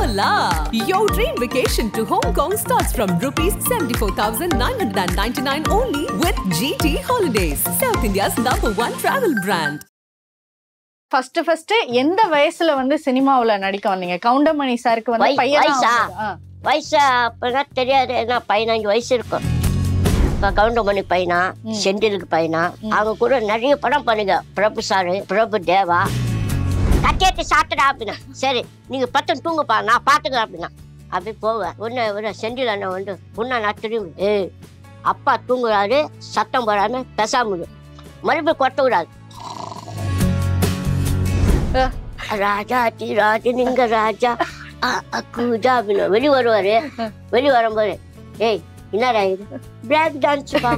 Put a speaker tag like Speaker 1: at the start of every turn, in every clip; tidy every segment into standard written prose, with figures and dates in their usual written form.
Speaker 1: Hola! Your dream vacation to Hong Kong starts from rupees 74,999 only with GT Holidays, South India's #1 travel brand.
Speaker 2: First எந்த வயசுல வந்து சினிமாவுல நடிக்க வந்தீங்க? கவுண்டமணி சாருக்கு வந்து
Speaker 3: வயசு அப்பதான் தெரியாது. ஏன்னா 15 வயசு இருக்கும். இப்போ கவுண்டமணி பையனா, செந்திலுக்கு பையனா, அவங்க கூட நிறைய படம் பண்ணுங்க. பிரபு சாரு, பிரபு தேவா. கட்டியத்தை சாப்பிட்டா அப்படின்னா சரி நீங்க பத்தம் தூங்குப்பா நான் பாத்துக்கிறேன் அப்படின்னா அப்படி போவேன். ஒன்னு செந்தில் அண்ணன் வந்து உன்ன நான் திரும்பி அப்பா தூங்குறாரு சத்தம் போடாம பேசாம மறுபடியும் கொட்ட விடாது. ராஜா டி ராஜா நீங்க ராஜா அக்குஜா அப்படின்னு வெளி வருவாரு. வெளி வரும்போது ஏய் என்னடா இது பிரேக் டான்ஸ் பா.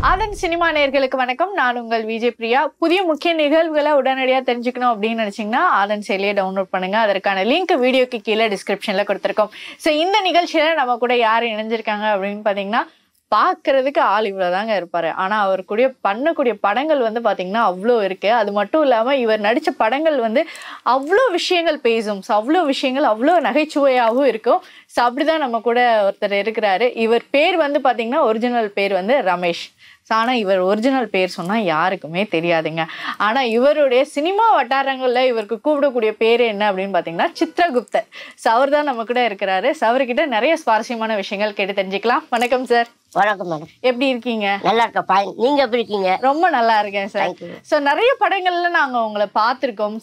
Speaker 2: ஆதன் சினிமா நேயர்களுக்கு வணக்கம். நான் உங்கள் விஜய் பிரியா. புதிய முக்கிய நிகழ்வுகளை உடனடியாக தெரிஞ்சுக்கணும் அப்படின்னு நினைச்சீங்கன்னா ஆதன் செயலியை டவுன்லோட் பண்ணுங்க. அதற்கான லிங்க் வீடியோக்கு கீழே டிஸ்கிரிப்ஷன்ல கொடுத்துருக்கோம். ஸோ இந்த நிகழ்ச்சியில நம்ம கூட யார் இணைஞ்சிருக்காங்க அப்படின்னு பாத்தீங்கன்னா, பார்க்கறதுக்கு ஆள் இவ்வளோதாங்க இருப்பாரு. ஆனால் அவர் கூட பண்ணக்கூடிய படங்கள் வந்து பார்த்தீங்கன்னா அவ்வளோ இருக்கு. அது மட்டும் இல்லாமல் இவர் நடித்த படங்கள் வந்து அவ்வளோ விஷயங்கள் பேசும். ஸோ அவ்வளோ விஷயங்கள் அவ்வளோ நகைச்சுவையாகவும் இருக்கும். ஸோ அப்படிதான் நம்ம கூட ஒருத்தர் இருக்கிறாரு. இவர் பேர் வந்து பார்த்தீங்கன்னா ஒரிஜினல் பேர் வந்து ரமேஷ். ஆனால் இவர் ஒரிஜினல் பேர் சொன்னால் யாருக்குமே தெரியாதுங்க. ஆனால் இவருடைய சினிமா வட்டாரங்களில் இவருக்கு கூப்பிடக்கூடிய பேர் என்ன அப்படின்னு பார்த்தீங்கன்னா சித்ரகுப்தர். ஸோ அவர் தான் நம்ம கூட இருக்கிறாரு. ஸோ அவர்கிட்ட நிறைய சுவாரஸ்யமான விஷயங்கள் கேட்டு தெரிஞ்சுக்கலாம். வணக்கம் சார்.
Speaker 3: வணக்கம் மேடம்.
Speaker 2: எப்படி இருக்கீங்க?
Speaker 3: நல்லா இருக்க. நீங்க எப்படி இருக்கீங்க?
Speaker 2: ரொம்ப நல்லா இருக்கேன் சார். ஸோ நிறைய படங்கள்ல நாங்கள் உங்களை பார்த்துருக்கோம்.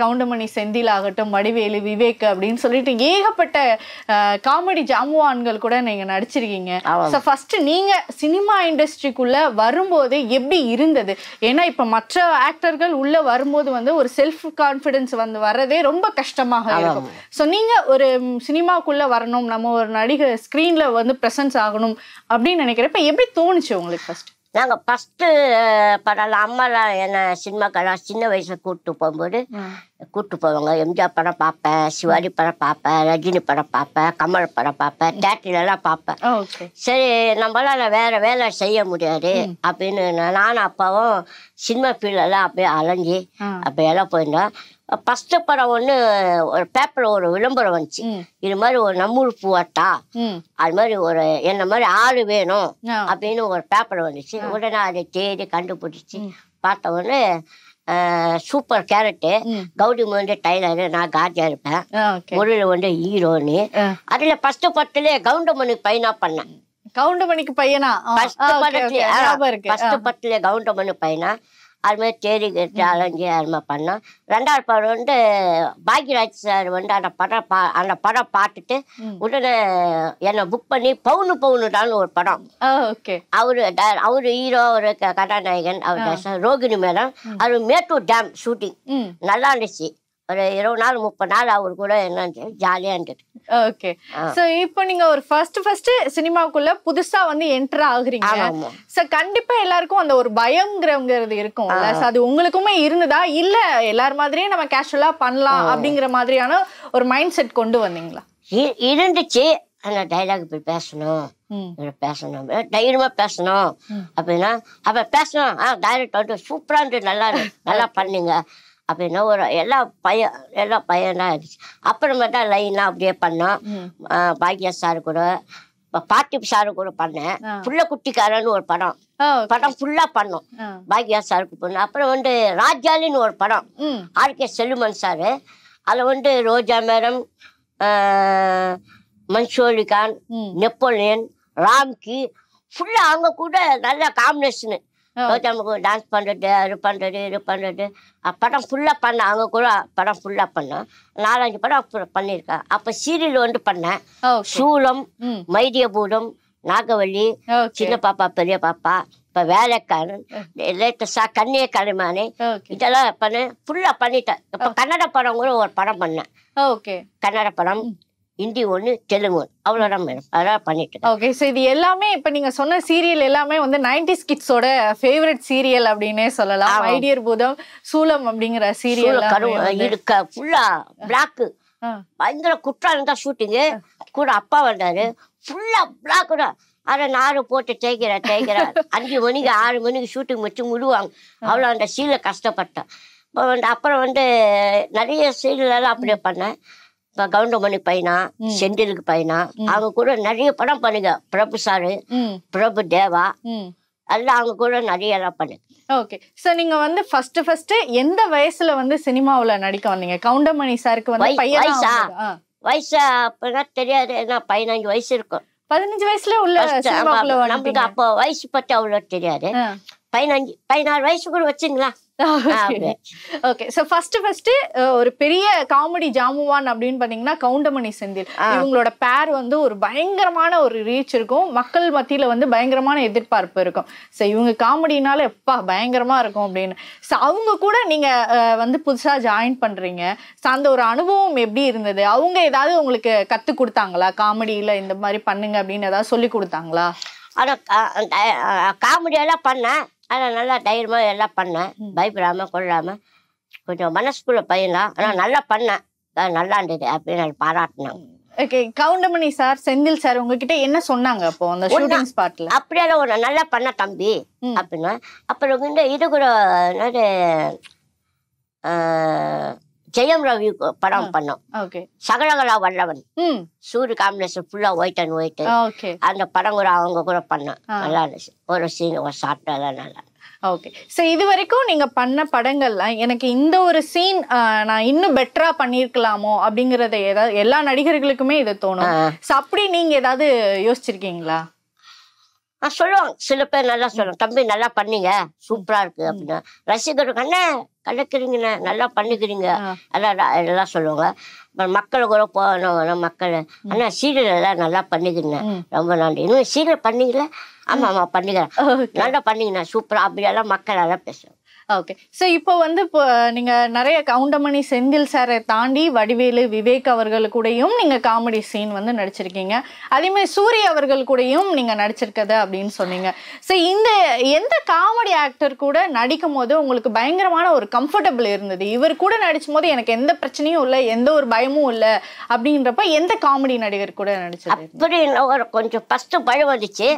Speaker 2: கவுண்டமணி செந்தில் ஆகட்டும், வடிவேலு, விவேக் அப்படின்னு சொல்லிட்டு ஏகப்பட்ட காமெடி ஜாமுவான்கள் கூட நீங்க நடிச்சிருக்கீங்க. ஸோ ஃபர்ஸ்ட் நீங்க சினிமா இண்டஸ்ட்ரிக்குள்ள வரும்போது எப்படி இருந்தது? ஏன்னா இப்ப மற்ற ஆக்டர்கள் உள்ள வரும்போது வந்து ஒரு செல்ஃப் கான்ஃபிடன்ஸ் வந்து வர்றதே ரொம்ப கஷ்டமாக இருக்கும். ஸோ நீங்க ஒரு சினிமாக்குள்ள வரணும், நம்ம ஒரு நடிகர் ஸ்கிரீன்ல வந்து பிரசன்ஸ் ஆகணும் அப்படின்னு நினைக்கிறப்ப எப்படி தோணுச்சு உங்களுக்கு? ஃபர்ஸ்ட்
Speaker 3: நாங்கள் ஃபஸ்ட்டு படம் அம்மாலாம் என்ன சினிமாக்கெல்லாம் சின்ன வயசில் கூப்பிட்டு போகும்போது கூப்பிட்டு போவாங்க. எம்ஜிஆர் படம் பார்ப்பேன், சிவாஜி படம் பார்ப்பேன், ரஜினி படம் பார்ப்பேன், கமல் படம் பார்ப்பேன், தேட்டர்லாம் பார்ப்பேன். சரி நம்மளால வேற வேலை செய்ய முடியாது அப்படின்னு நானும் அப்பாவும் சினிமா ஃபீல்டெல்லாம் அப்படியே அலைஞ்சி அப்படியெல்லாம் போயிருந்தோம். ஃபர்ஸ்ட் படம் ஒன்று ஒரு பேப்பர்ல ஒரு விளம்பரம் வந்துச்சு. இது மாதிரி ஒரு நம்மூர் பூவாட்டா அது மாதிரி ஒரு என்ன மாதிரி ஆளு வேணும் அப்படின்னு ஒரு பேப்பர் வந்துச்சு. உடனே அதை தேடி கண்டுபிடிச்சி பார்த்த உடனே சூப்பர் கேரட்டு கௌரி வந்து டைலரு, நான் காஜா இருப்பேன், முறையில் வந்து ஹீரோன்னு. அதுல ஃபர்ஸ்ட் படத்துல கவுண்டமணி பையனா பண்ணேன்.
Speaker 2: கவுண்டமணிக்கு பையனா?
Speaker 3: ஃபர்ஸ்ட் படத்துல கவுண்டமணி பையனா அது மாதிரி தேடி கட்டி அலைஞ்சி அது மாதிரி பண்ணோம். ரெண்டாவது படம் வந்து பாக்யராஜ் சார் வந்து அந்த படம் பார்த்துட்டு உடனே என்னை புக் பண்ணி பவுனுடான்னு ஒரு படம். அவரு ஹீரோ, ஒரு கதாநாயகன், அவர் ரோகிணி மேடம். அது மேட்டூர் டேம் ஷூட்டிங் நல்லா இருந்துச்சு. ஒரு 20 நாள் 30 நாள் அவரு கூட என்ன ஜாலியா இருந்தது.
Speaker 2: ஓகே. சோ இப்போ நீங்க ஒரு ஃபர்ஸ்ட் சினிமாக்குள்ள புதுசா வந்து என்டர் ஆகுறீங்க. சோ கண்டிப்பா எல்லாருக்கும் அந்த ஒரு பயம்ங்கிறது இருக்கும்ல. சோ அது உங்களுக்குமே இருந்ததா, இல்ல எல்லார் மாதிரியே நம்ம கேஷுவலா பண்ணலாம் அப்படிங்கிற மாதிரியான ஒரு மைண்ட் செட் கொண்டு வந்தீங்களா?
Speaker 3: இருந்துச்சு. ஆனா டைலாக் இப்படி பேசணும், தைரியமா பேசணும் அப்படின்னா அப்ப பேசணும். டைரக்டர் வந்து சூப்பரா இருந்துச்சு, நல்லா பண்ணுங்க அப்படின்னா ஒரு எல்லா பையனா இருந்துச்சு. அப்புறமேட்டா லைன்லாம் அப்படியே பண்ணோம். பாக்யா சாரு கூட, பாட்டி சாரு கூட பண்ணேன். புள்ள குட்டிக்காரன்னு ஒரு படம் ஃபுல்லா பண்ணோம். பாக்யா சாருக்கு பண்ணோம். அப்புறம் வந்து ராஜாலின்னு ஒரு படம், ஆர்கே செல்லுமன் சாரு. அதுல வந்து ரோஜா மேடம், மன்சூரி கான், நெப்போலியன், ராம்கி ஃபுல்லா அவங்க கூட நல்ல காம்பினேஷனு. டான்ஸ் பண்றது, இது பண்றது படம் ஃபுல்லா பண்ண. அவங்க கூட படம் ஃபுல்லா பண்ணோம். 4-5 படம் பண்ணிருக்கேன். அப்ப சீரியல் வந்து பண்ணேன். சூலம், மைதியபூதம், நாகவல்லி, சின்ன பாப்பா, பெரிய பாப்பா, இப்ப வேலைக்காரன், லேட்டஸ்டா கண்ணிய கலைமானே, இதெல்லாம் பண்ணேன். ஃபுல்லா பண்ணிட்டேன். இப்ப கன்னட படம் கூட ஒரு படம் பண்ணேன். கன்னட படம், ஹிந்தி ஒன்று, தெலுங்கு ஒன்று, அவ்வளோதான் மேடம். அதெல்லாம் பண்ணிட்டு.
Speaker 2: ஓகே. ஸோ இது எல்லாமே இப்போ நீங்கள் சொன்ன சீரியல் எல்லாமே வந்து 90s கிட்ஸோட ஃபேவரட் சீரியல் அப்படின்னே சொல்லலாம். ஐடியர் பூதம், சூலம் அப்படிங்கிற சீரியல்
Speaker 3: இருக்க ஃபுல்லா பிளாக்கு பயங்கர குற்றாலம் தான் ஷூட்டிங்கு. கூட அப்பா வந்தாரு, ஃபுல்லா பிளாக்கு தான். அதை நாடு போட்டு தேய்க்கிறேன் 5 மணிக்கு 6 மணிக்கு ஷூட்டிங் வச்சு முழுவாங்க. அவ்வளோ அந்த சீல கஷ்டப்பட்டேன். அப்புறம் வந்து நிறைய சீரியல்லாம் அப்படியே பண்ணேன். இப்போ கவுண்டமணி பையனா, செந்திலுக்கு பையனா, அவங்க கூட நிறைய படம் பண்ணுங்க. பிரபு சாரு, பிரபு தேவா எல்லாம் அவங்க கூட நிறைய எல்லாம் பண்ணு.
Speaker 2: ஓகே. சோ நீங்க வந்து ஃபர்ஸ்ட் எந்த வயசுல வந்து சினிமாவுல நடிக்க வந்தீங்க? கவுண்டமணி சாருக்கு வந்து
Speaker 3: வயசு அப்பதான் தெரியாது. ஏன்னா 15 வயசு இருக்கும்.
Speaker 2: 15 வயசுல உள்ள
Speaker 3: நம்மளுக்கு அப்போ வயசு பத்தி அவ்வளவு தெரியாது. 16 வயசு கூட வச்சுங்களா.
Speaker 2: ஓகே. சோ ஃபர்ஸ்ட் ஒரு பெரிய காமெடி ஜாமுவான் அப்படின்னு பாத்தீங்கன்னா கவுண்டமணி செந்தில். இவங்களோட பேர் வந்து ஒரு பயங்கரமான ஒரு ரீச் இருக்கும். மக்கள் மத்தியில வந்து பயங்கரமான எதிர்பார்ப்பு இருக்கும். சோ இவங்க காமெடினால எப்பா பயங்கரமா இருக்கும் அப்படின்னு. சோ அவங்க கூட நீங்க வந்து புதுசா ஜாயின் பண்றீங்க. சோ அந்த ஒரு அனுபவம் எப்படி இருந்தது? அவங்க ஏதாவது உங்களுக்கு கத்து கொடுத்தாங்களா? காமெடியில இந்த மாதிரி பண்ணுங்க அப்படின்னு ஏதாவது சொல்லி கொடுத்தாங்களா?
Speaker 3: ஆனா காமெடியெல்லாம் பண்ணேன். ஆனால் நல்லா தைரியமா எல்லாம் பண்ணேன். பயப்படாம கொள்ளாம கொஞ்சம் மனசுக்குள்ள பையன்லாம். ஆனால் நல்லா பண்ணேன். நல்லா இருந்தது அப்படின்னு பாராட்டினேன்.
Speaker 2: Okay. Goundamani sir, Senthil sir உங்ககிட்ட என்ன சொன்னாங்க அப்போ அந்த ஷூட்டிங் ஸ்பாட்ல?
Speaker 3: அப்படியெல்லாம் ஒரு நல்லா பண்ண தம்பி அப்படின்னா. அப்புறம் வந்து இது கூட என்னது ஜெயம் ரவி படம் பண்ணோம். சகலகலா வல்லவன், சூரிய காம்பினேஷன் ஃபுல்லா ஒயிட் அண்ட் ஒயிட். அந்த படம் கூட அவங்க கூட பண்ணோம். நல்லா இருந்துச்சு. ஒரு சீன் ஒரு ஷார்ட் எல்லாம் நல்லா.
Speaker 2: ஓகே. சோ இது வரைக்கும் நீங்க பண்ண படங்கள்ல எனக்கு இந்த ஒரு சீன் நான் இன்னும் பெட்டரா பண்ணிருக்கலாமோ அப்படிங்கறத ஏதாவது எல்லா நடிகர்களுக்குமே இது தோணும். சோ அப்படி நீங்க ஏதாவது யோசிச்சிருக்கீங்களா?
Speaker 3: சொல்லுவாங்க சில பேர். நல்லா சொல்லுவாங்க, தம்பி நல்லா பண்ணீங்க, சூப்பரா இருக்கு அப்படின்னா. ரசிகருக்கு அண்ணா கலக்குறீங்கண்ணா, நல்லா பண்ணிக்கிறீங்க எல்லாம் சொல்லுவாங்க. மக்களை கூட போகணும். மக்கள் அண்ணா சீரியல் எல்லாம் நல்லா பண்ணிக்கிறீங்க, ரொம்ப நன்றி. இன்னும் சீரியல் பண்ணீங்களா? ஆமா ஆமா பண்ணிக்கிறேன், நல்லா பண்ணீங்கண்ணா, சூப்பரா அப்படியெல்லாம் மக்கள் எல்லாம் பேசுவாங்க.
Speaker 2: ஓகே. சோ இப்போ வந்து நீங்க நிறைய கவுண்டமணி செந்தில் சாரை தாண்டி வடிவேலு, விவேக் அவர்கள் கூடயும் நீங்க காமெடி சீன் வந்து நடிச்சிருக்கீங்க. அதே மாதிரி சூரிய அவர்கள் கூடயும் நீங்க நடிச்சிருக்கது அப்படின்னு சொன்னீங்க. சோ இந்த எந்த காமெடி ஆக்டர் கூட நடிக்கும் போது உங்களுக்கு பயங்கரமான ஒரு கம்ஃபர்டபிள் இருந்தது? இவர் கூட நடிச்சும் போது எனக்கு எந்த பிரச்சனையும் இல்லை, எந்த ஒரு பயமும் இல்லை அப்படின்றப்ப எந்த காமெடி நடிகர் கூட நடிச்சது?
Speaker 3: அப்படி ஒரு கொஞ்சம் ஃபர்ஸ்ட் பயம் வந்துச்சு.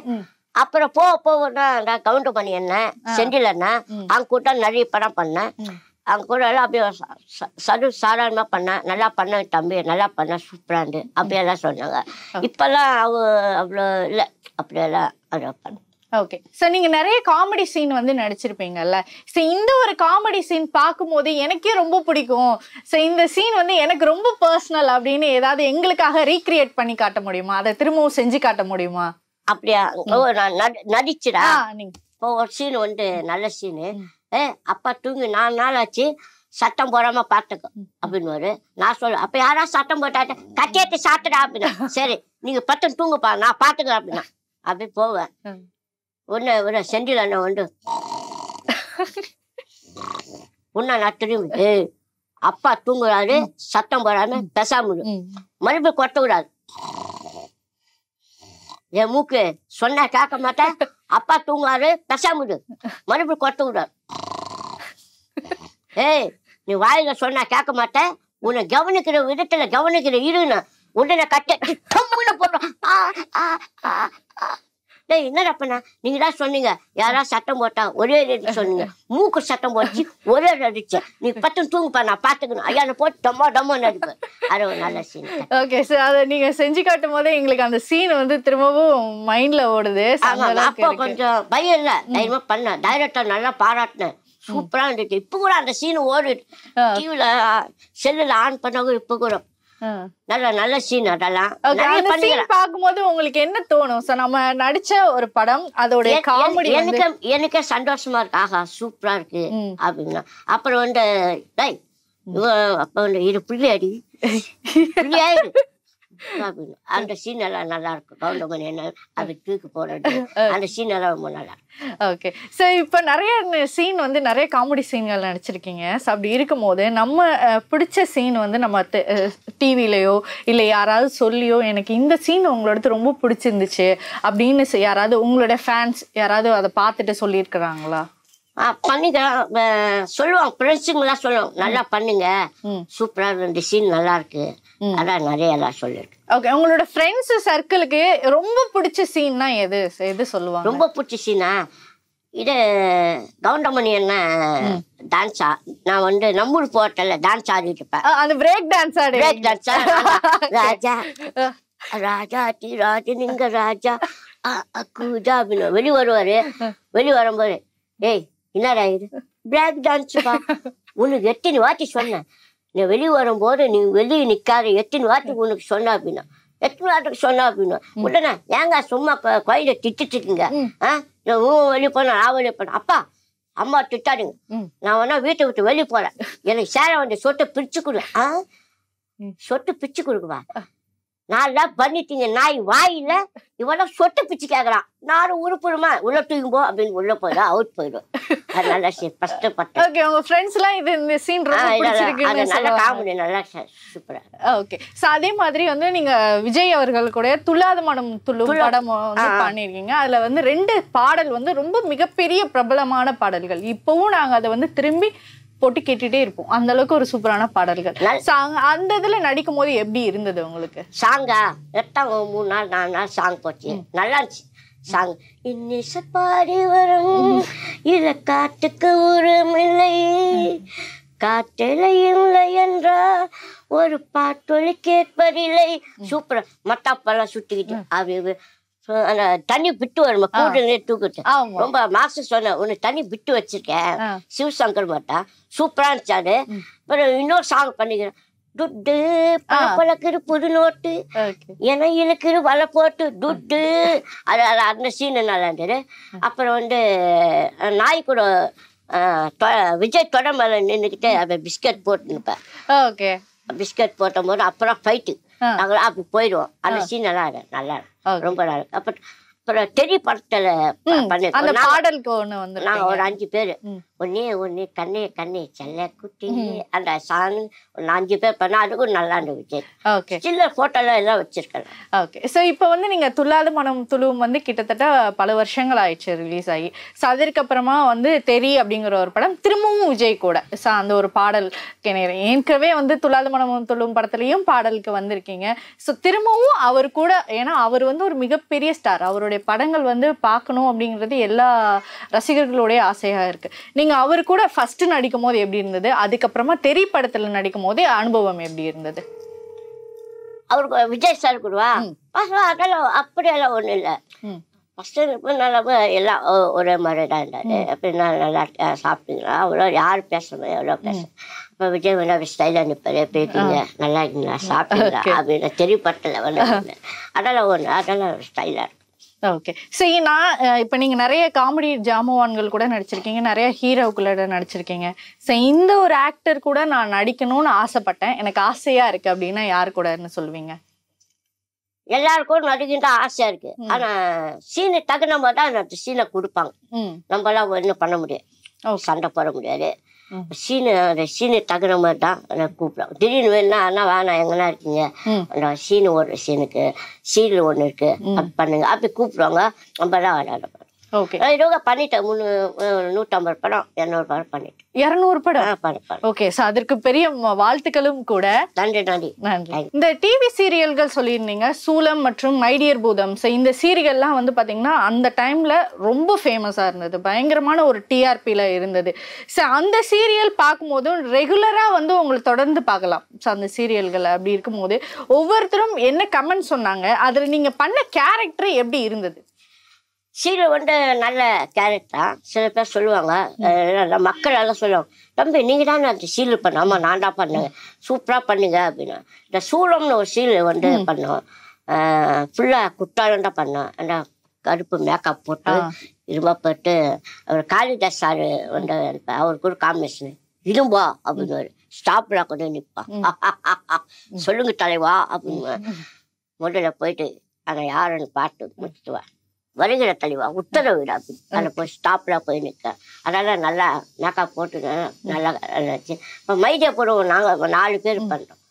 Speaker 3: அப்புறம் போனா கவுண்டமணி என்ன, செந்தில் என்ன, அவங்க கூட நிறைய படம் பண்ணேன். அவங்க கூட எல்லாம் அப்படியே சாதாரணமா பண்ணேன். நல்லா பண்ண தம்பி, நல்லா பண்ண, சூப்பராண்டு அப்படியெல்லாம் சொன்னாங்க. இப்பெல்லாம் அவ்வளோ இல்லை, அப்படியெல்லாம் அதை பண்ண.
Speaker 2: ஓகே. சோ நீங்க நிறைய காமெடி சீன் வந்து நடிச்சிருப்பீங்கல்ல. சோ இந்த ஒரு காமெடி சீன் பார்க்கும்போது எனக்கே ரொம்ப பிடிக்கும், சோ இந்த சீன் வந்து எனக்கு ரொம்ப பர்சனல் அப்படின்னு ஏதாவது எங்களுக்காக ரீக்ரியேட் பண்ணி காட்ட முடியுமா? அதை திரும்பவும் செஞ்சு காட்ட முடியுமா?
Speaker 3: அப்படியா? நான் நடிச்சுடா. இப்போ ஒரு சீன் வந்து நல்ல சீனு. அப்பா தூங்கி 4 நாள் ஆச்சு, சட்டம் போடாம பாத்துக்க அப்படின்னு. நான் சொல்ல, அப்ப யாரா சட்டம் போட்டாட்ட கட்டியத்தை சாப்பிட்டா அப்படின்னா, சரி நீங்க பத்து தூங்குப்பா, நான் பாத்துக்கிறேன் அப்படின்னா. அப்படி போவேன். ஒரு செந்தில் அண்ணன் வந்து உன்ன நான் திரும்பி, அப்பா தூங்குறாரு, சட்டம் போடாம பேசாம மறுபடியும் கொட்ட விடாது. என் மூக்கு சொன்னா கேட்க மாட்டேன், அப்பா தூங்குறாரு பேசாம மறுபடியும் கொட்ட விடாது. ஏய் நீ வாயில சொன்னா கேட்க மாட்டேன், உன்னை கவனிக்கிற விதத்துல கவனிக்கிற இருன்னு உடனே கட்ட போட்டோம். டேய் என்னடா பண்ணா, நீங்க தான் சொன்னீங்க யாரா சட்டம் போட்டா ஒரே அடி சொன்னீங்க, மூக்கு சட்டம் போச்சு ஒரே அடிச்சேன், நீ 10 தூங்குப்பா நான் பாத்துக்கணும். ஐயா போட்டு டம்மோ நடிப்பேன். அது ஒரு நல்ல சீன்.
Speaker 2: ஓகே. சார் அதை நீங்க செஞ்சு காட்டும் போதே எங்களுக்கு அந்த சீன் வந்து திரும்பவும் மைண்ட்ல ஓடுது.
Speaker 3: அப்போ கொஞ்சம் பயம் இல்ல, தைரியமா பண்ண. டைரக்டர் நல்லா பாராட்டினேன், சூப்பரா இருந்துச்சு. இப்ப கூட அந்த சீன் ஓடுது டிவில, செல்லுல ஆன் பண்ணாங்க. இப்ப கூட நல்ல சீன். அதெல்லாம்
Speaker 2: பாக்கும்போது உங்களுக்கு என்ன தோணும்? நம்ம நடிச்ச ஒரு படம் அதோட காமெடி
Speaker 3: எனக்கு சந்தோஷமா இருக்கு. ஆஹா சூப்பரா இருக்கு அப்படின்னா. அப்புறம் வந்து அப்ப வந்து இது புள்ளியாடி புள்ளியாயிடு அப்படின்னு அந்த சீன் எல்லாம் நல்லா இருக்கும். கவுண்டமணி என்ன அது தூக்கி போடுறது, அந்த சீன் எல்லாம் ரொம்ப நல்லா.
Speaker 2: ஓகே. ஸோ இப்போ நிறைய சீன் வந்து நிறைய காமெடி சீன்கள் நடிச்சிருக்கீங்க. ஸோ அப்படி இருக்கும் போது நம்ம பிடிச்ச சீன் வந்து நம்ம டிவிலையோ இல்லை யாராவது சொல்லியோ எனக்கு இந்த சீன் உங்களோட ரொம்ப பிடிச்சிருந்துச்சு அப்படின்னு யாராவது உங்களோட ஃபேன்ஸ் யாராவது அதை பார்த்துட்டு சொல்லியிருக்கிறாங்களா?
Speaker 3: பண்ணிக்கலாம் சொல்லுவாங்க, ஃப்ரெண்ட்ஸுங்கெல்லாம் சொல்லுவாங்க நல்லா பண்ணுங்க, சூப்பரா இந்த சீன் நல்லா இருக்கு, அதான் நிறைய எல்லாம் சொல்லிருக்கு.
Speaker 2: ஓகே. உங்களோட ஃப்ரெண்ட்ஸ் சர்க்கிளுக்கு ரொம்ப பிடிச்ச சீன்னா எது சொல்லுவாங்க?
Speaker 3: ரொம்ப பிடிச்ச சீனா இது கவுண்டமணி என்ன டான்ஸா நான் வந்து நம்மூர் போட்டல டான்ஸ் ஆடிட்டு இருப்பேன்.
Speaker 2: அந்த பிரேக் டான்ஸ் ஆடு.
Speaker 3: பிரேக் டான்ஸா ராஜா ராஜா டி ராஜா நீங்க ராஜா கூஜா அப்படின்னு வெளி வருவாரு. வெளி வரும்போது ஏய் என்னடா இது பிரேக் டான்ஸுப்பா உனக்கு எத்தனை வாட்டி சொன்னேன் நீ வெளியே வரும்போது நீ வெளியே நிக்காத எத்தனை வாட்டி உனக்கு சொன்ன அப்படின்னா எத்தனை வாட்டுக்கு சொன்னா அப்படின்னா உடனே ஏங்க சும்மா கோயில திட்டுட்டு இருக்கீங்க வெளியே போனா நான் வெளியே போனேன் அப்பா அம்மா திட்டாடுங்க நான் வேணா வீட்டை விட்டு வெளியே போறேன் எனக்கு சேர வேண்டிய சொட்டை பிரிச்சு கொடு சொட்டு பிச்சு கொடுக்குவா நான் பண்ணிட்டீங்க நாய் வாயில இவெல்லாம் சொட்டு பிச்சு கேக்குறான் நானும் உருப்புடுமா உள்ள தூக்கும் போ அப்படின்னு உள்ள போயிடும் அவுட் போயிடும். அதனால கஷ்டப்பட்டேன்.
Speaker 2: ஓகே உங்க ஃப்ரெண்ட்ஸ் எல்லாம் இது இந்த சீன் ரொம்ப பிடிச்சிருக்கு
Speaker 3: நல்ல காமெடி நல்லா சூப்பரா.
Speaker 2: ஓகே சோ அதே மாதிரி வந்து நீங்க விஜய் அவர்கள் கூட துள்ளாத மனம் துள்ளும் படம் வந்து பண்ணிருக்கீங்க. அதுல வந்து 2 பாடல் வந்து ரொம்ப மிகப்பெரிய பிரபலமான பாடல்கள். இப்பவும் நாங்க அதை வந்து திரும்பி போட்டு கேட்டுட்டே இருப்போம். அந்த அளவுக்கு ஒரு சூப்பரான பாடல்கள். அந்த இதுல நடிக்கும் போது எப்படி இருந்தது உங்களுக்கு?
Speaker 3: சாங்கா 3 நாள் 4 நாள் சாங் போச்சு. நல்லா இருந்துச்சு சாங். இன்னிசை பாடி வரும் இல காட்டுக்கு உரமில்லை காட்டில இல்லை என்றா ஒரு பாட்டொலி கேட்பதில்லை. சூப்பரா மத்தாப்பெல்லாம் சுத்திக்கிட்டு அப்படி அந்த தண்ணி விட்டு வருமா கூட்டு தூக்கிட்டு ரொம்ப மாசம் சொன்னேன் உனக்கு தண்ணி விட்டு வச்சிருக்கேன் சிவசங்கர் மாட்டா சூப்பரா இருந்துச்சாரு. அப்புறம் இன்னொரு சாங் பண்ணிக்கிறேன் துட்டு பழக்கிற புது நோட்டு என இழுக்கிற வலை போட்டு துட்டு அது அந்த சீன் நல்லா இருந்தது. அப்புறம் வந்து நாய் கூட விஜய் தொட மேல நின்றுக்கிட்டு அப்ப பிஸ்கட் போட்டு நிற்பேன்.
Speaker 2: ஓகே
Speaker 3: பிஸ்கட் போட்ட போது அப்புறம் ஃபைட்டு நாங்கள் அப்படி போயிடுவோம். அந்த சீன் நல்லா இருக்கு நல்லா ரொம்ப நல்லா இருக்கு. அப்புறம் தெரி படத்துல
Speaker 2: பண்ணிருக்கோம்
Speaker 3: நாங்க ஒரு 5 பேரு ஒன்னே கண்ணே கண்ணே செல்ல குட்டி அந்த சாங் 5 பேர் பண்ணா அதுக்கும் நல்லா இருந்துச்சு. சின்ன போட்டோல எல்லாம் வச்சிருக்கேன்.
Speaker 2: ஓகே சோ இப்போ வந்து நீங்க துள்ளாத மனம் துளுவும் வந்து கிட்டத்தட்ட பல வருஷங்கள் ஆயிடுச்சு ரிலீஸ் ஆகி. ஸோ அதற்கு அப்புறமா வந்து தெரி அப்படிங்கிற ஒரு படம் திரும்பவும் விஜய் கூட ஸோ அந்த ஒரு பாடல் ஏற்கனவே வந்து துள்ளாத மனம் துளுவும் படத்துலயும் பாடலுக்கு வந்திருக்கீங்க. ஸோ திரும்பவும் அவர் கூட ஏன்னா அவர் வந்து ஒரு மிகப்பெரிய ஸ்டார் அவருடைய படங்கள் வந்து பார்க்கணும் அப்படிங்கிறது எல்லா ரசிகர்களுடைய ஆசையா இருக்கு. நீங்க அவர் கூட ஃபர்ஸ்ட் நடிக்கும் போது எப்படி இருந்தது? அதுக்கப்புறமா தெரி படத்துல நடிக்கும் போது அனுபவம் எப்படி இருந்தது?
Speaker 3: அவருக்கு விஜய் சார் கூடவா அதெல்லாம் அப்படியெல்லாம் ஒண்ணும் இல்லை. ஃபர்ஸ்ட் நல்லா எல்லாம் ஒரே மாதிரி தான் இருந்தாரு. அப்படி நல்லா சாப்பிட்டீங்களா அவ்வளோ யார் பேசணும் எவ்வளோ பேசணும். இப்போ விஜய் வந்து ஸ்டைலாக நிற்பாரு பேட்டிங்க நல்லா இருக்கீங்களா சாப்பிட்டீங்களா அப்படின்னு தெரியப்பட்டல வந்து அதெல்லாம் ஸ்டைலாக இருக்கும்.
Speaker 2: ஓகே சரி நான் இப்போ நீங்கள் நிறைய காமெடி ஜாமுவான்கள் கூட நடிச்சிருக்கீங்க நிறைய ஹீரோக்குள்ள நடிச்சிருக்கீங்க. ஸோ இந்த ஒரு ஆக்டர் கூட நான் நடிக்கணும்னு ஆசைப்பட்டேன் எனக்கு ஆசையா இருக்கு அப்படின்னா யாரு கூடன்னு சொல்லுவீங்க?
Speaker 3: எல்லாருக்கும் நடிக்கின்ற ஆசையா இருக்கு. ஆனா சீனை தகுந்த மாதிரி தான் அந்த சீனை கொடுப்பாங்க. நம்மளாம் ஒன்றும் பண்ண முடியாது சண்டை போட முடியாது. சீனு தகுந்த மாதிரி தான் கூப்பிடுவோம். திடீர்னு வேணா அண்ணா வேணா எங்கன்னா இருக்கீங்க அந்த சீனு ஒரு சீனுக்கு சீனு ஒன்று இருக்கு அப்படி பண்ணுங்க அப்படி கூப்பிடுவாங்க. நம்ம தான் விளையாட
Speaker 2: ஓகே
Speaker 3: இதோட பண்ணிட்டேன் 150 படம் 200 படம் பண்ணிட்டேன்.
Speaker 2: 200 படம் ஓகே சோ அதற்கு பெரிய வாழ்த்துக்களும் கூட.
Speaker 3: நன்றி நன்றி
Speaker 2: நன்றி. இந்த டிவி சீரியல்கள் சொல்லியிருந்தீங்க சூலம் மற்றும் மை டியர் பூதம். ஸோ இந்த சீரியல்லாம் வந்து பாத்தீங்கன்னா அந்த டைம்ல ரொம்ப ஃபேமஸா இருந்தது பயங்கரமான ஒரு டிஆர்பில இருந்தது. ஸோ அந்த சீரியல் பார்க்கும்போதும் ரெகுலரா வந்து உங்களை தொடர்ந்து பார்க்கலாம். ஸோ அந்த சீரியல்கள் அப்படி இருக்கும்போது ஒவ்வொருத்தரும் என்ன கமெண்ட் சொன்னாங்க அதுல நீங்க பண்ண கேரக்டர் எப்படி இருந்தது?
Speaker 3: சீரியல் வந்து நல்ல கேரக்டர். சில பேர் சொல்லுவாங்க மக்கள் எல்லாம் சொல்லுவாங்க தம்பி நீங்க தானே அந்த சீரியல் பண்ண. ஆமா நான் தான் பண்ணேன் சூப்பரா பண்ணுங்க அப்படின்னா. இந்த சூளம்னு ஒரு சீரியல் வந்து பண்ணோம் ஃபுல்லா குற்றாலம் தான் பண்ணோம். அந்த கருப்பு மேக்கப் போட்டு இரும்பா போட்டு அவர் காளிதாஸ் சார் வந்து அவருக்கு ஒரு காம்பினேஷன் இரும்பா அப்படின்னு ஸ்டாப்ல கொண்டு நிற்பான் சொல்லுங்க தலைவா அப்படின்னு முதல்ல போயிட்டு அங்கே யாருன்னு பாட்டு முடிச்சுட்டுவார் வருகிற தலைவா உத்தரவிட அப்படின்னு அதில் போய் ஸ்டாப்ல போய் நிற்க அதெல்லாம் நல்லா மேக்கப் போட்டு நல்லா இருந்துச்சு. இப்போ மைடியா போடுவோம் நாங்கள் 4 பேர் பண்ணுறோம்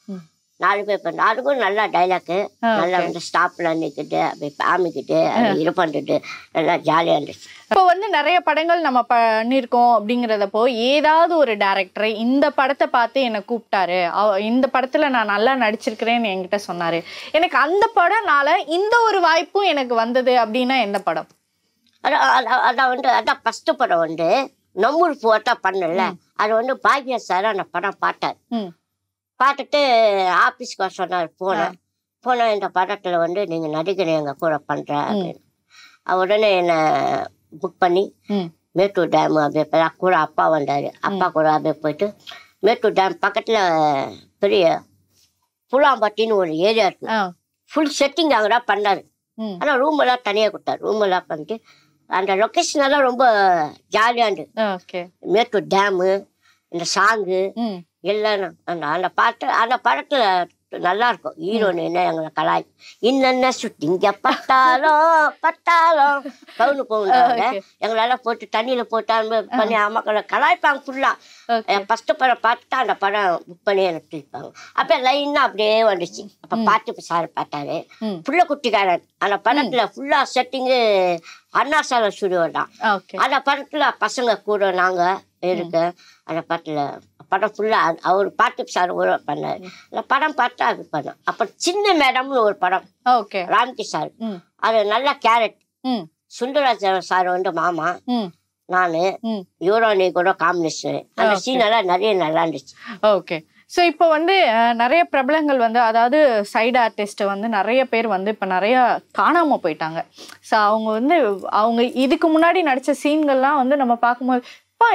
Speaker 3: 4 பேர் பண்ணுறோம் அதுக்கும் நல்லா டைலாக்கு நல்லா வந்து ஸ்டாப்ல நிற்கிட்டு அப்படி காமிக்கிட்டு இது பண்ணிட்டு நல்லா ஜாலியாக இருந்துச்சு.
Speaker 2: இப்போ வந்து நிறைய படங்கள் நம்ம பண்ணியிருக்கோம் அப்படிங்கிறதப்போ ஏதாவது ஒரு டைரக்டரை இந்த படத்தை பார்த்து என்னை கூப்பிட்டாரு இந்த படத்துல நான் நல்லா நடிச்சிருக்கிறேன்னு என்கிட்ட சொன்னாரு எனக்கு அந்த படம்னால இந்த ஒரு வாய்ப்பும் எனக்கு வந்தது அப்படின்னா எந்த படம்?
Speaker 3: அதான் வந்து அதான் ஃபர்ஸ்ட் படம் வந்து நம்மூர் போட்டா பண்ணல அது வந்து பாக்யா சார் அந்த படம் பார்த்தார். பார்த்துட்டு ஆஃபீஸ்க்கு வர சொன்னார். போனேன் இந்த படத்தில் வந்து நீங்கள் நடிகரை எங்கள் கூட பண்ணுறேன் அப்படின்னு. உடனே என்னை புக் பண்ணி மேட்டூர் டேமு அப்படியே கூட அப்பா வந்தார். அப்பா கூட அப்படியே போயிட்டு மேட்டூர் டேம் பக்கத்தில் பெரிய புலாம்பட்டின்னு ஒரு ஏரியா இருக்குது. ஃபுல் செட்டிங் அங்கே பண்ணார். ஆனால் ரூம் எல்லாம் தனியாக கொடுத்தாரு. ரூம் எல்லாம் பண்ணிட்டு அந்த லொக்கேஷன் எல்லாம் ரொம்ப ஜாலியாக இருந்தது. மேட்டூர் டேமு இந்த சாங்கு எல்லாம் அந்த படத்துல நல்லா இருக்கும். ஹீரோன்னு என்ன எங்களை கலாய் இன்னென்ன சுட்டிங்க பட்டாலும் பவுனு போகுங்க எங்களெல்லாம் போட்டு தண்ணியில போட்டு பண்ணி அம்மாக்களை கலாய்ப்பாங்க ஃபுல்லா. ஃபர்ஸ்ட் படம் பார்த்துட்டு அந்த படம் புக் பண்ணி எனக்கு தூக்கிப்பாங்க. அப்ப லைன்னா அப்படியே வந்துச்சு. அப்ப பார்த்து சார் பார்த்தாரு. புள்ள குட்டிக்காரன் அந்த படத்துல ஃபுல்லா செட்டிங்கு அண்ணாசால ஸ்டுடியோ தான். அந்த படத்துல பசங்க கூட நாங்க இருக்கு. அந்த படம் ஃபுல்லா அவர் பாட்டு சார் பண்ணாரு. அந்த படம் பார்த்தா அது பண்ணோம். அப்புறம் சின்ன மேடம்னு ஒரு படம் ராம்கி சார். அது நல்ல கேரட். சுந்தரராஜ் சார் வந்து மாமா, நானு யூரோனி கூட காம்பினேஷன். அந்த சீன் எல்லாம் நிறைய நல்லா இருந்துச்சு.
Speaker 2: ஓகே. ஸோ இப்போ வந்து நிறைய பிரபலங்கள் வந்து அதாவது சைடு ஆர்டிஸ்ட் வந்து நிறைய பேர் வந்து இப்போ நிறைய காணாமல் போயிட்டாங்க. ஸோ அவங்க இதுக்கு முன்னாடி நடித்த சீன்கள்லாம் வந்து நம்ம பார்க்கும்போது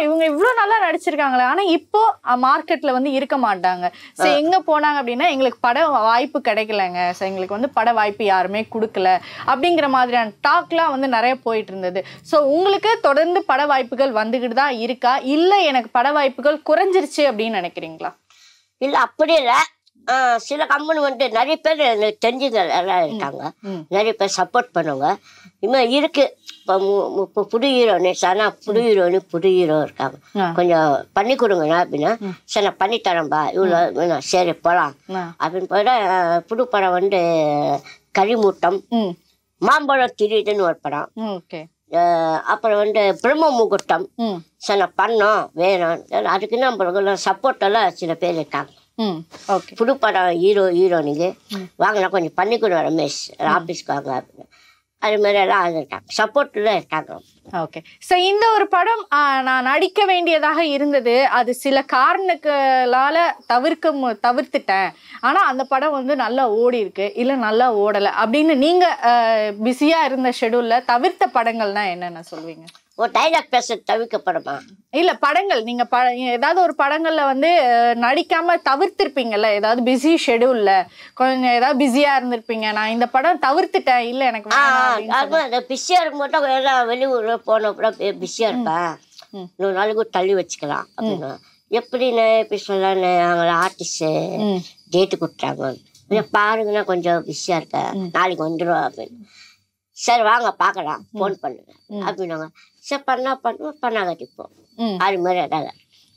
Speaker 2: இவங்க இவ்வளோ நல்லா நடிச்சிருக்காங்களே, ஆனால் இப்போ மார்க்கெட்டில் வந்து இருக்க மாட்டாங்க. ஸோ எங்கே போனாங்க அப்படின்னா எங்களுக்கு பட வாய்ப்பு கிடைக்கலங்க, ஸோ எங்களுக்கு வந்து பட வாய்ப்பு யாருமே கொடுக்கல அப்படிங்கிற மாதிரியான டாக்லாம் வந்து நிறைய போயிட்டு இருந்தது. ஸோ உங்களுக்கு தொடர்ந்து பட வாய்ப்புகள் வந்துக்கிட்டு தான் இருக்கா, இல்லை எனக்கு பட வாய்ப்புகள் குறைஞ்சிருச்சு அப்படின்னு நினைக்கிறீங்களா?
Speaker 3: இல்லை அப்படி இல்லை. சில கம்பெனி வந்து நிறைய பேர் தெரிஞ்சுங்க எல்லாம் இருக்காங்க. நிறைய பேர் சப்போர்ட் பண்ணுவாங்க. இன்னும் இருக்கு. இப்போ புது ஹீரோனு சார், புது ஹீரோ இருக்காங்க, கொஞ்சம் பண்ணி கொடுங்கண்ணா அப்படின்னா சரி நான் பண்ணி தரேன்பா இவ்வளோ சரி போகலாம் அப்படின்னு போயிட. புது படம் வந்து கரிமூட்டம், மாம்பழம் திடீர்னு ஒரு படம். அப்புறம் வந்து பிரம்ம முகூர்த்தம். சரி நான் பண்ணோம் வேணும் அதுக்கு நம்ம சப்போர்ட் எல்லாம் சில பேர் இருக்காங்க. புது படம் ஹீரோனிக்கு வாங்கினா கொஞ்சம் பண்ணி கொடுங்க ரமேஷ் ஆஃபீஸ்க்கு வாங்க அப்படின்னு அது மாதிரி எல்லாம் இருக்காங்க, சப்போர்ட்ல இருக்காங்க.
Speaker 2: ஓகே. ஸோ இந்த ஒரு படம் நான் நடிக்க வேண்டியதாக இருந்தது, அது சில காரணங்களால தவிர்த்துட்டேன், ஆனால் அந்த படம் வந்து நல்லா ஓடி இருக்கு இல்லை நல்லா ஓடலை அப்படின்னு நீங்க பிஸியா இருந்த ஷெடியூல்ல தவிர்த்த படங்கள்னா என்னென்ன சொல்வீங்க?
Speaker 3: ஒரு டைலாக் பேச தவிர்க்கப்படுமா?
Speaker 2: இல்ல படங்கள் நீங்க ஏதாவது ஒரு படங்கள்ல வந்து நடிக்காம தவிர்த்திருப்பீங்கல்ல, ஏதாவது பிஸி ஷெடியூல்ல கொஞ்சம் ஏதாவது பிஸியா இருந்திருப்பீங்க, நான் இந்த படம் தவிர்த்துட்டேன் இல்லை எனக்கு
Speaker 3: பிஸியா இருக்கும்போது எல்லாம் வெளியூர் போன பிஸியா இருப்பேன், இன்னொரு நாளைக்கு தள்ளி வச்சுக்கலாம் அப்படின்னு. எப்படின்னு எப்படி சொல்லலான்னு அவங்கள ஆர்டிஸ்ட் டேட்டு கொடுத்தாங்க, பாருங்கன்னா கொஞ்சம் பிஸியா இருக்கேன் நாளைக்கு வந்துடும் அப்படின்னு. சரி வாங்க பார்க்கலாம் ஃபோன் பண்ணுங்க அப்படின்னாங்க. சரி பண்ணா கட்டிப்போம் அது மாதிரி அதாங்க.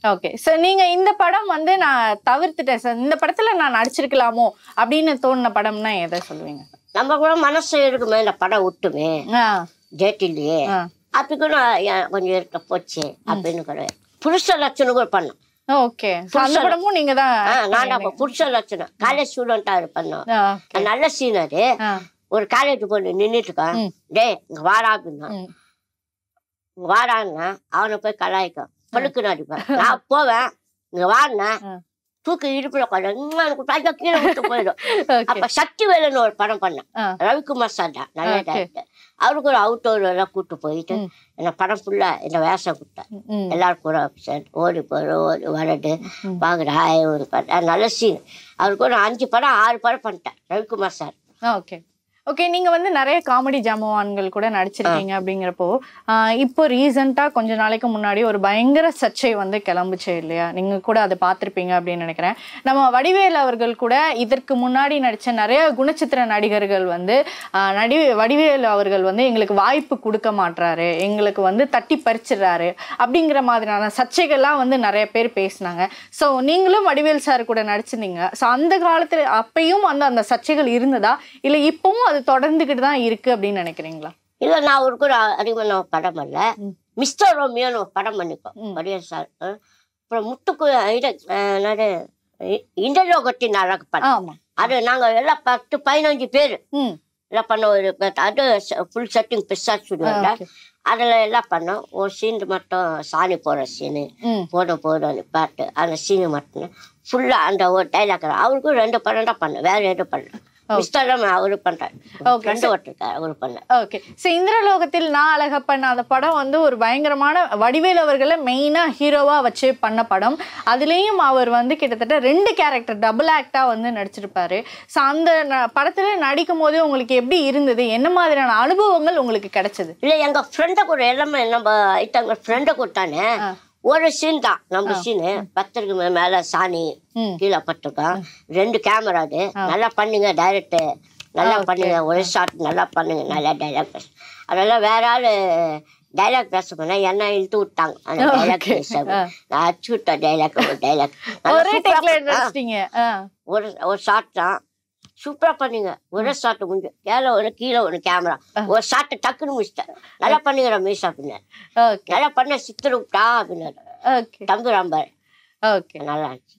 Speaker 2: ஓகே. சார் நீங்க இந்த படம் வந்து நான் தவிர்த்துட்டேன் சார், இந்த படத்துல நான் நடிச்சிருக்கலாமோ அப்படின்னு தோணுன படம்னா எதை சொல்லுவீங்க?
Speaker 3: நம்ம கூட மனசு இருக்குமே இந்த படம் விட்டுமே டேட் இல்லையே அப்படி கூட கொஞ்சம் இருக்க போச்சு அப்படின்னு கூட. புருஷ லட்சணம் கூட பண்ணோம்.
Speaker 2: ஓகே. அந்த படமும் நீங்க தான்?
Speaker 3: நான் புருஷ லட்சணம் காலேஜ் ஸ்டூடெண்டா பண்ணோம். நல்ல சீனரு. ஒரு காலேஜ் பொண்ணு நின்றுட்டு இருக்கான், டே இங்க வாடா அப்படின்னா வாடான்னா அவனை போய் கலாய்க்க பழுக்கு நடிப்பேன். நான் போவேன் இங்க வாடினா தூக்கி இடுப்புல உட்காந்து கீழே விட்டு போயிடும். அப்ப சக்தி வேலைன்னு ஒரு படம் பண்ணேன், ரவிக்குமார் சார் தான் நிறைய டேரக்டர். அவருக்கு ஒரு அவுட்டோர் எல்லாம் கூப்பிட்டு போயிட்டு என்ன படம் ஃபுல்லா என்ன வேஷம் கொடுத்தேன். எல்லாரும் கூட ஓடி ஓடி வரடு வாங்குற ஒரு படம் நல்ல சீன். அவருக்கு ஒரு 5 படம் 6 படம் பண்ணிட்டேன் ரவிக்குமார் சார்.
Speaker 2: ஓகே. ஓகே. நீங்க வந்து நிறைய காமெடி ஜாமான்கள் கூட நடிச்சிருக்கீங்க அப்படிங்கிறப்போ இப்போ ரீசெண்டா கொஞ்ச நாளைக்கு முன்னாடி ஒரு பயங்கர சர்ச்சை வந்து கிளம்புச்சு இல்லையா, நீங்க கூட அதை பார்த்துருப்பீங்க அப்படின்னு நினைக்கிறேன். நம்ம வடிவேல் அவர்கள் கூட இதற்கு முன்னாடி நடிச்ச நிறைய குணச்சித்திர நடிகர்கள் வந்து வடிவேல் அவர்கள் வந்து எங்களுக்கு வாய்ப்பு கொடுக்க மாட்டாரு, எங்களுக்கு வந்து தட்டி பறிச்சிடுறாரு அப்படிங்கிற மாதிரியான சர்ச்சைகள்லாம் வந்து நிறைய பேர் பேசினாங்க. ஸோ நீங்களும் வடிவேல் சார் கூட நடிச்சிருந்தீங்க. ஸோ அந்த காலத்துல அப்பயும் வந்து அந்த சர்ச்சைகள் இருந்ததா இல்லை இப்பவும் அது தொடர்ந்துகிட்டு தான் இருக்கு அப்படின்னு நினைக்கிறீங்களா?
Speaker 3: இல்ல நான் ஒரு கூட அறிமுக படம் இல்ல, மிஸ்டர் ரோமியோன்னு ஒரு படம் பண்ணிப்போம் வடிவேல் சார். அப்புறம் முத்துக்கு இண்டலோகத்தின் அழகு படம், அது நாங்க எல்லாம் 10-15 பேர் எல்லாம் பண்ண ஒரு அது ஃபுல் செட்டிங் பெருசா ஸ்டுடியோல. அதில் எல்லாம் பண்ணோம். ஒரு சீன் மட்டும் சாணி போடுற சீனு போதும் பாட்டு அந்த சீனு மட்டும் ஃபுல்லாக அந்த ஒரு டைலாக். அவருக்கும் 2 படம் தான் பண்ணேன், வேற எதுவும் பண்ணேன். மிஸ்டர் அவரு பண்றாரு, ஃப்ரெண்டு ஒருத்தருக்காரு, அவரு பண்ணேன்.
Speaker 2: ஓகே. ஸோ இந்திரலோகத்தில் நான் அழகப்பன் அந்த படம் வந்து ஒரு பயங்கரமான வடிவேல் அவர்களை மெயினாக ஹீரோவாக வச்சு பண்ண படம். அதுலேயும் அவர் வந்து கிட்டத்தட்ட 2 கேரக்டர் டபுள் ஆக்டாக வந்து நடிச்சிருப்பாரு. ஸோ அந்த படத்தில் நடிக்கும் போது உங்களுக்கு எப்படி இருந்தது? என்ன மாதிரியான அனுபவங்கள் உங்களுக்கு கிடைச்சது?
Speaker 3: இல்லை, எங்கள் ஃப்ரெண்டை கூட எல்லாமே நம்ம ஐட்டங்க ஃப்ரெண்டை கூட்டானே. ஒரு சீன் தான் நம்ம சீனு, 10க்கு மேலே சாணி கீழே பட்டிருக்கோம். 2 கேமரா. அது நல்லா பண்ணுங்க டைரக்டர், நல்லா பண்ணுங்க, ஒரு ஷாட் நல்லா பண்ணுங்க, நல்லா டைலாக் பேச. அதெல்லாம் வேற ஆள் டைலாக் பேச போனா என்ன இழுத்து விட்டாங்க. அந்த டைலாக் பேச நான் அச்சு விட்ட டைலாக், ஒரு டைலாக் ஒரு ஷாட் தான் சூப்பரா பண்ணீங்க. ஒரு ஷாட்டு முடிஞ்சு கீழே ஒரு கேமரா, ஒரு ஷாட்டு டக்குன்னு முடிச்சிட்டேன். நல்லா பண்ணுங்க ரமேஷ் அப்படின்னாரு. நல்லா பண்ண சித்தர் விட்டா அப்படின்னாரு தம்பி ராம்பார். நல்லா இருந்துச்சு.